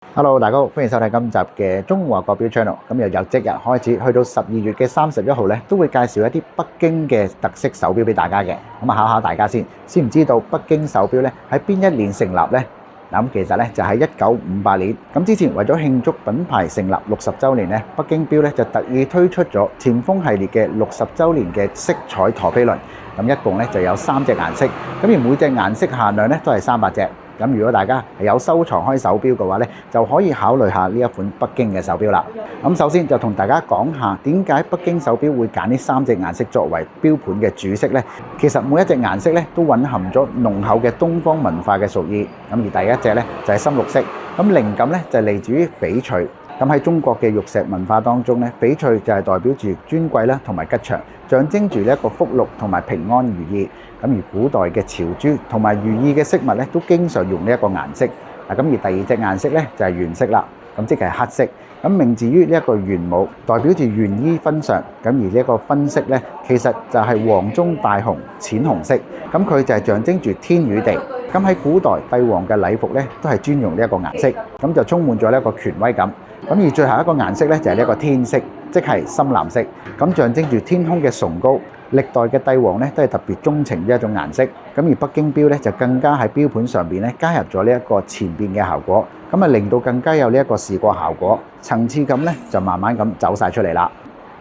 Hello，大家好，歡迎收睇今集嘅中華國標 channel。咁由即日開始，去到12月嘅31號咧，都會介紹一啲北京嘅特色手錶俾大家嘅。咁考大家先，知唔知道北京手錶咧喺邊一年成立呢？咁其實咧就係1958年。咁之前為咗慶祝品牌成立60週年咧，北京錶咧就特意推出咗前鋒系列嘅60週年嘅色彩陀飛輪。咁一共咧就有3隻顏色，咁而每隻顏色限量咧都係300隻。咁如果大家係有收藏開手錶嘅話咧，就可以考慮下呢一款北京嘅手錶啦。咁首先就同大家講下點解北京手錶會揀呢3隻顏色作為錶盤嘅主色呢？其實每一隻顏色咧都蘊含咗濃厚嘅東方文化嘅屬意。咁而第一隻咧就係深綠色，咁靈感咧就係嚟自於翡翠。咁喺中國嘅玉石文化當中咧，翡翠就係代表住尊貴啦同埋吉祥，象徵住呢一個福祿同埋平安如意。咁而古代嘅朝珠同埋如意嘅飾物咧，都經常用呢一個顏色。咁而第二隻顏色咧就係玄色啦，咁即係黑色。咁名自於呢一個玄武，代表住玄衣分上。咁而呢一個分色咧，其實就係黃中帶紅，淺紅色。咁佢就係象徵住天與地。咁喺古代帝王嘅禮服咧，都係專用呢一個顏色，咁就充滿咗呢一個權威感。咁而最後一個顏色咧就係呢一個天色，即係深藍色，咁象徵住天空嘅崇高。歷代嘅帝王咧都係特別鍾情呢一種顏色。咁而北京錶咧就更加喺錶盤上邊咧加入咗呢一個前變嘅效果，咁啊令到更加有呢一個視覺效果，層次感咧就慢慢咁走晒出嚟啦。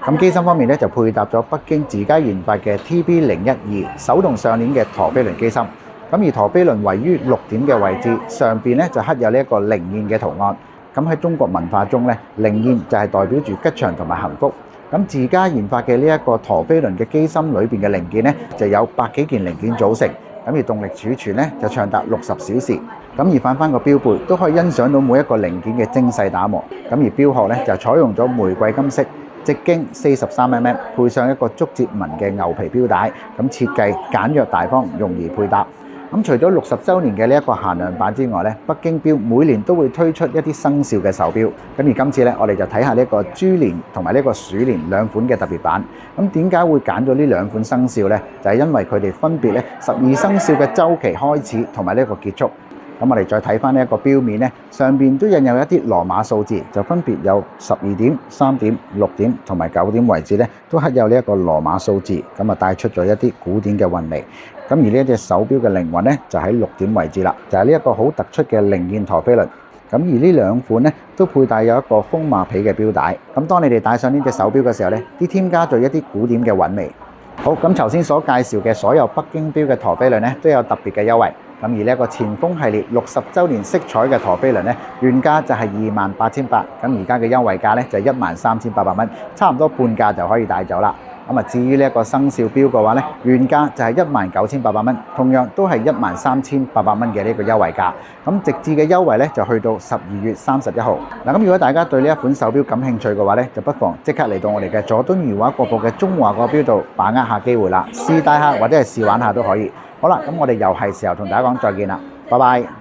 咁機身方面咧就配搭咗北京自家研發嘅 TB012手動上鏈嘅陀飛輪機芯。咁而陀飛輪位於6點嘅位置，上邊咧就刻有呢一個靈燕嘅圖案。咁喺中國文化中咧，靈燕就係代表住吉祥同埋幸福。咁自家研發嘅呢一個陀飛輪嘅機芯裏邊嘅零件咧，就有100幾件零件組成。咁而動力儲存咧就長達60小時。咁而翻個錶背都可以欣賞到每一個零件嘅精細打磨。咁而錶殼咧就採用咗玫瑰金色，直徑43mm，配上一個竹節紋嘅牛皮錶帶。咁設計簡約大方，容易配搭。咁除咗60週年嘅呢一個限量版之外咧，北京錶每年都會推出一啲生肖嘅手錶。咁而今次咧，我哋就睇下呢一個豬年同埋呢個鼠年兩款嘅特別版。咁點解會揀咗呢兩款生肖呢？就係因為佢哋分別咧12生肖嘅週期開始同埋呢一個結束。咁我哋再睇翻呢一個錶面咧，上邊都印有一啲羅馬數字，就分別有12點、3點、6點同埋9點位置咧，都刻有呢一個羅馬數字，咁啊帶出咗一啲古典嘅韻味。咁而呢一隻手錶嘅靈魂咧，就喺6點位置啦，就係呢一個好突出嘅靈燕陀飛輪。咁而呢兩款咧，都配帶有一個風馬皮嘅錶帶。咁當你哋戴上呢隻手錶嘅時候咧，啲添加咗一啲古典嘅韻味。好，咁頭先所介紹嘅所有北京錶嘅陀飛輪咧，都有特別嘅優惠。咁而呢一個前鋒系列60週年色彩嘅陀飛輪咧，原價就係28,800，咁而家嘅優惠價咧就係13,800蚊，差唔多半價就可以帶走啦。咁啊，至於呢一個生肖錶嘅話咧，原價就係19,800蚊，同樣都係13,800蚊嘅呢個優惠價。咁直至嘅優惠咧就去到12月31號。嗱，咁如果大家對呢一款手錶感興趣嘅話咧，就不妨即刻嚟到我哋嘅佐敦如畫國貨嘅中華國錶度把握下機會啦，試戴下或者係試玩下都可以。好啦，咁我哋又係時候同大家講再見啦，拜拜。